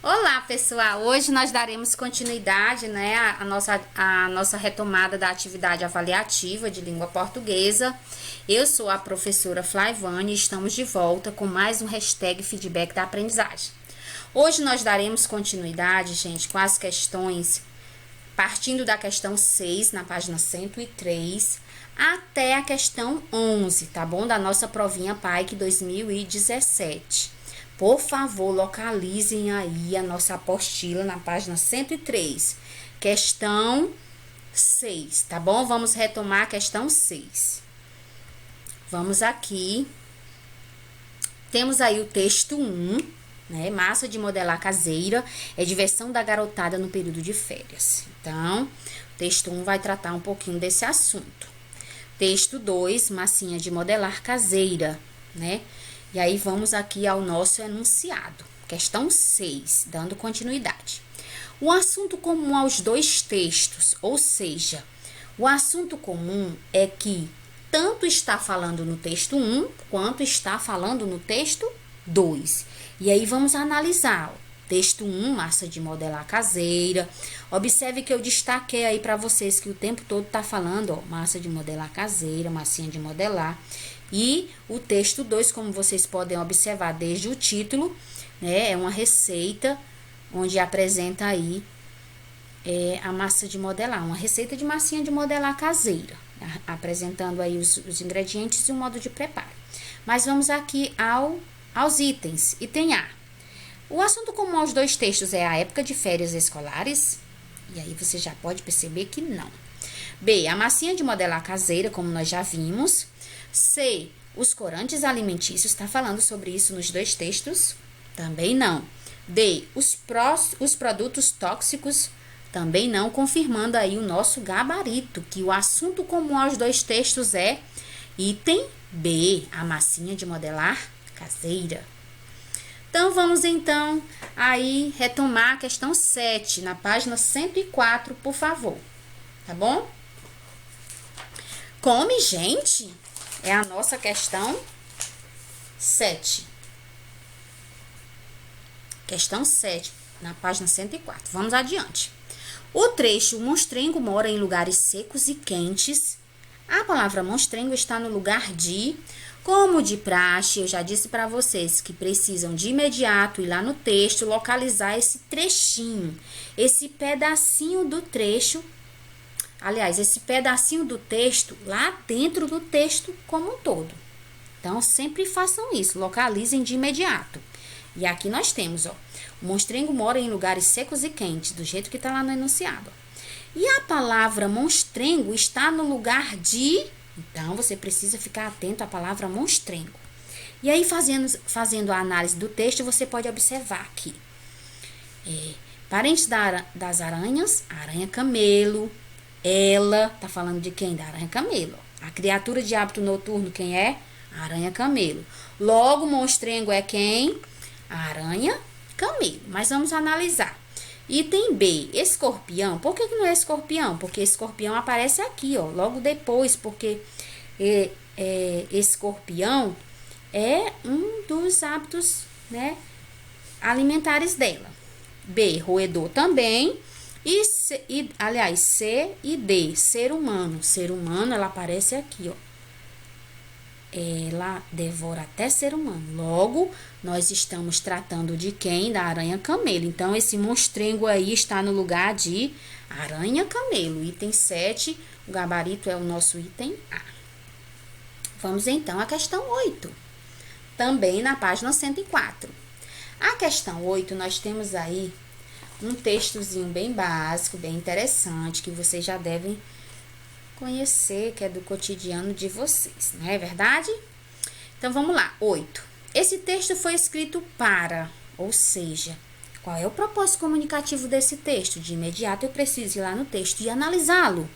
Olá, pessoal! Hoje nós daremos continuidade, né, à nossa retomada da atividade avaliativa de língua portuguesa. Eu sou a professora Flaivane e estamos de volta com mais um hashtag feedback da aprendizagem. Hoje nós daremos continuidade, gente, com as questões, partindo da questão 6, na página 103, até a questão 11, tá bom? Da nossa provinha PAIC 2017. Por favor, localizem aí a nossa apostila na página 103, questão 6, tá bom? Vamos retomar a questão 6. Vamos aqui. Temos aí o texto 1, né? Massa de modelar caseira é diversão da garotada no período de férias. Então, o texto 1 vai tratar um pouquinho desse assunto. Texto 2, massinha de modelar caseira, né? E aí, vamos aqui ao nosso enunciado. Questão 6, dando continuidade. O assunto comum aos dois textos, ou seja, o assunto comum é que tanto está falando no texto 1, quanto está falando no texto 2. E aí, vamos analisar. Texto 1, massa de modelar caseira. Observe que eu destaquei aí para vocês que o tempo todo tá falando, ó, massa de modelar caseira, massinha de modelar. E o texto 2, como vocês podem observar desde o título, né, é uma receita onde apresenta aí a massa de modelar, uma receita de massinha de modelar caseira, apresentando aí os ingredientes e o modo de preparo. Mas vamos aqui aos itens. Item A. O assunto comum aos dois textos é a época de férias escolares? E aí você já pode perceber que não. B. A massinha de modelar caseira, como nós já vimos. C. Os corantes alimentícios, está falando sobre isso nos dois textos? Também não. D. Os produtos tóxicos? Também não, confirmando aí o nosso gabarito, que o assunto comum aos dois textos é item B, a massinha de modelar caseira. Então, vamos então aí retomar a questão 7, na página 104, por favor. Tá bom? Come, gente! É a nossa questão 7. Questão 7, na página 104. Vamos adiante. O trecho monstrengo mora em lugares secos e quentes. A palavra monstrengo está no lugar de... Como de praxe, eu já disse para vocês que precisam de imediato ir lá no texto, localizar esse trechinho, esse pedacinho do trecho. Aliás, esse pedacinho do texto lá dentro do texto como um todo. Então, sempre façam isso, localizem de imediato. E aqui nós temos, ó, o monstrengo mora em lugares secos e quentes, do jeito que está lá no enunciado. E a palavra monstrengo está no lugar de... Então, você precisa ficar atento à palavra monstrengo. E aí, fazendo a análise do texto, você pode observar aqui. Parentes das aranhas, aranha camelo. Ela, tá falando de quem? Da aranha camelo. A criatura de hábito noturno, quem é? A aranha camelo. Logo, monstrengo é quem? A aranha camelo. Mas vamos analisar. Item B, escorpião. Por que não é escorpião? Porque escorpião aparece aqui, ó, logo depois, porque escorpião é um dos hábitos, né, alimentares dela. B, roedor também. Aliás, C e D, ser humano. Ser humano, ela aparece aqui, ó. Ela devora até ser humano. Logo, nós estamos tratando de quem? Da aranha camelo. Então, esse monstrengo aí está no lugar de aranha camelo. Item 7, o gabarito é o nosso item A. Vamos então à questão 8. Também na página 104. A questão 8, nós temos aí um textozinho bem básico, bem interessante, que vocês já devem conhecer, que é do cotidiano de vocês, não é verdade? Então, vamos lá. 8. Esse texto foi escrito para, ou seja, qual é o propósito comunicativo desse texto? De imediato, eu preciso ir lá no texto e analisá-lo.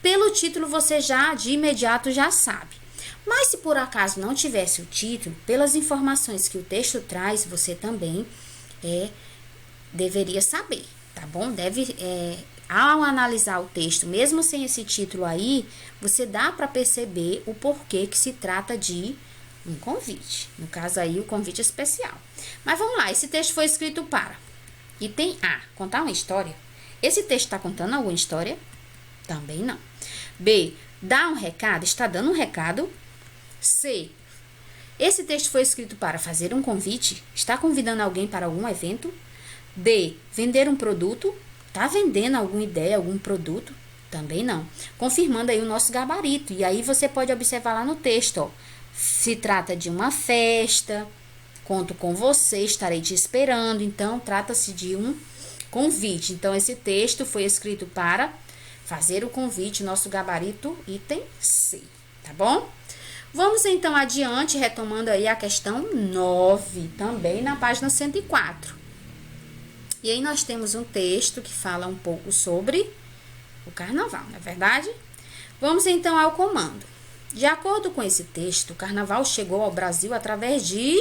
Pelo título, você já, de imediato, já sabe. Mas, se por acaso não tivesse o título, pelas informações que o texto traz, você também deveria saber, tá bom? Ao analisar o texto, mesmo sem esse título aí, você dá para perceber o porquê que se trata de um convite. No caso aí, o convite especial. Mas vamos lá, esse texto foi escrito para Item A, contar uma história. Esse texto está contando alguma história? Também não. B, dar um recado, está dando um recado? C, esse texto foi escrito para fazer um convite, está convidando alguém para algum evento? D, vender um produto, está vendendo alguma ideia, algum produto? Também não. Confirmando aí o nosso gabarito. E aí você pode observar lá no texto, ó. Se trata de uma festa, conto com você, estarei te esperando. Então, trata-se de um convite. Então, esse texto foi escrito para fazer o convite, nosso gabarito, item C, tá bom? Vamos então adiante, retomando aí a questão 9, também na página 104. E aí nós temos um texto que fala um pouco sobre o carnaval, não é verdade? Vamos então ao comando. De acordo com esse texto, o carnaval chegou ao Brasil através de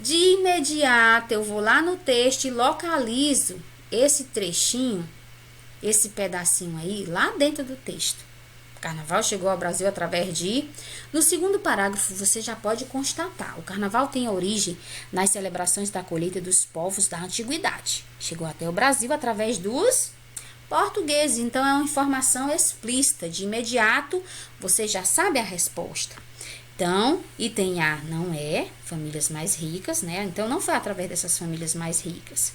imediato, eu vou lá no texto e localizo esse trechinho, esse pedacinho aí, lá dentro do texto. O carnaval chegou ao Brasil através de... No segundo parágrafo, você já pode constatar. O carnaval tem origem nas celebrações da colheita dos povos da antiguidade. Chegou até o Brasil através dos portugueses. Então, é uma informação explícita. De imediato, você já sabe a resposta. Então, item A não é famílias mais ricas, né? Então, não foi através dessas famílias mais ricas.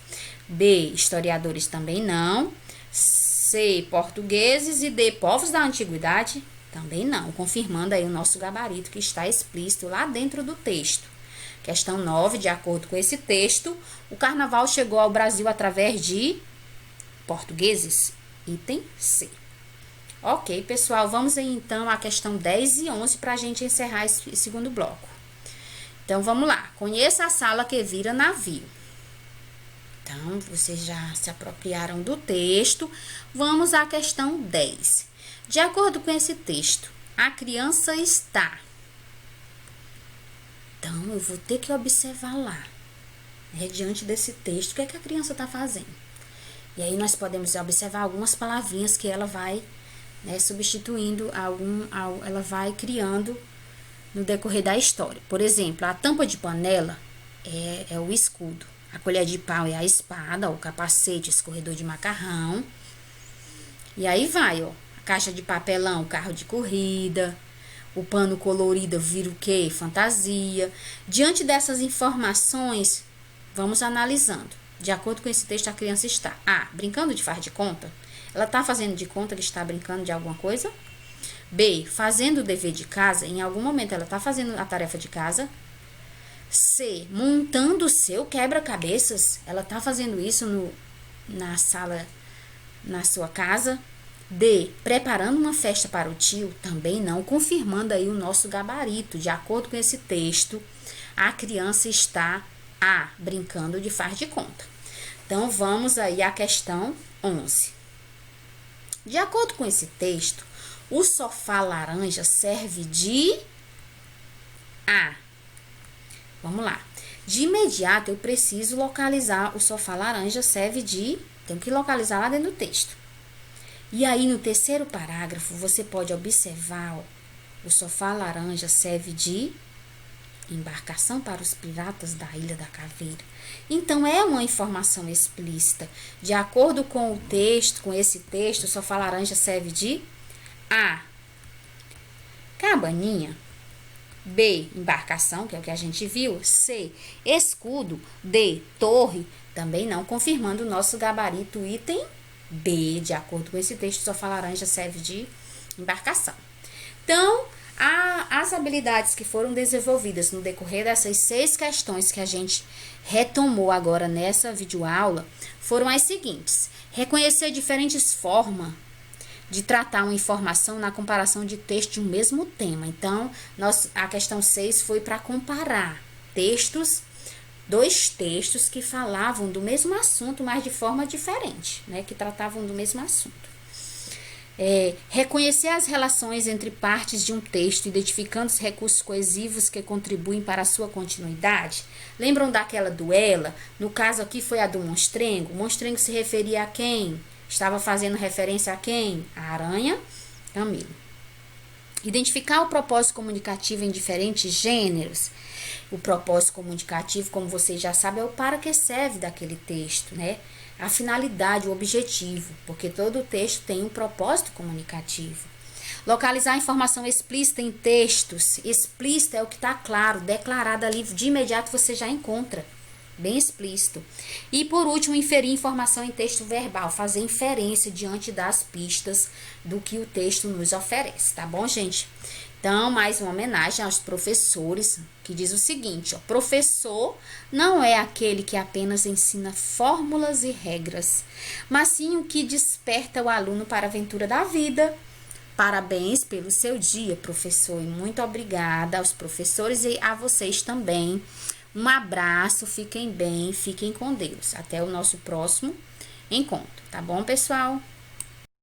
B, historiadores também não. C, portugueses. E D, povos da antiguidade, também não. Confirmando aí o nosso gabarito que está explícito lá dentro do texto. Questão 9, de acordo com esse texto, o carnaval chegou ao Brasil através de portugueses. Item C. Ok, pessoal, vamos aí então à questão 10 e 11 para a gente encerrar esse segundo bloco. Então, vamos lá. Conheça a sala que vira navio. Então, vocês já se apropriaram do texto. Vamos à questão 10. De acordo com esse texto, a criança está. Então, eu vou ter que observar lá, né, diante desse texto, o que é que a criança está fazendo. E aí, nós podemos observar algumas palavrinhas que ela vai, né, substituindo, ela vai criando no decorrer da história. Por exemplo, a tampa de panela é o escudo. A colher de pau é a espada, o capacete, escorredor de macarrão. E aí vai, ó. A caixa de papelão, carro de corrida. O pano colorido vira o quê? Fantasia. Diante dessas informações, vamos analisando. De acordo com esse texto, a criança está A, brincando de faz de conta. Ela está fazendo de conta que está brincando de alguma coisa. B, fazendo o dever de casa. Em algum momento ela está fazendo a tarefa de casa. C, montando o seu quebra-cabeças. Ela está fazendo isso na sala, na sua casa. D, preparando uma festa para o tio. Também não, confirmando aí o nosso gabarito. De acordo com esse texto, a criança está A, brincando de faz de conta. Então, vamos aí à questão 11. De acordo com esse texto, o sofá laranja serve de A. Vamos lá. De imediato, eu preciso localizar o sofá laranja serve de... Tenho que localizar lá dentro do texto. E aí, no terceiro parágrafo, você pode observar, ó, o sofá laranja serve de embarcação para os piratas da Ilha da Caveira. Então, é uma informação explícita. De acordo com o texto, com esse texto, o sofá laranja serve de A, cabaninha. B, embarcação, que é o que a gente viu. C, escudo. D, torre. Também não, confirmando o nosso gabarito item B. De acordo com esse texto, o sofá laranja serve de embarcação. Então, as habilidades que foram desenvolvidas no decorrer dessas 6 questões que a gente retomou agora nessa videoaula foram as seguintes. Reconhecer diferentes formas de tratar uma informação na comparação de texto de um mesmo tema. Então, a questão 6 foi para comparar dois textos que falavam do mesmo assunto, mas de forma diferente, né? Que tratavam do mesmo assunto. Reconhecer as relações entre partes de um texto, identificando os recursos coesivos que contribuem para a sua continuidade. Lembram daquela duela? No caso aqui foi a do monstrengo. O monstrengo se referia a quem? Estava fazendo referência a quem? A aranha Camilo. Identificar o propósito comunicativo em diferentes gêneros. O propósito comunicativo, como vocês já sabem, é o para que serve daquele texto, né? A finalidade, o objetivo, porque todo texto tem um propósito comunicativo. Localizar a informação explícita em textos. Explícita é o que está claro, declarado ali, de imediato você já encontra. Bem explícito. E por último, inferir informação em texto verbal, fazer inferência diante das pistas do que o texto nos oferece, tá bom, gente? Então, mais uma homenagem aos professores, que diz o seguinte, ó, professor não é aquele que apenas ensina fórmulas e regras, mas sim o que desperta o aluno para a aventura da vida. Parabéns pelo seu dia, professor, e muito obrigada aos professores e a vocês também. Um abraço, fiquem bem, fiquem com Deus. Até o nosso próximo encontro, tá bom, pessoal?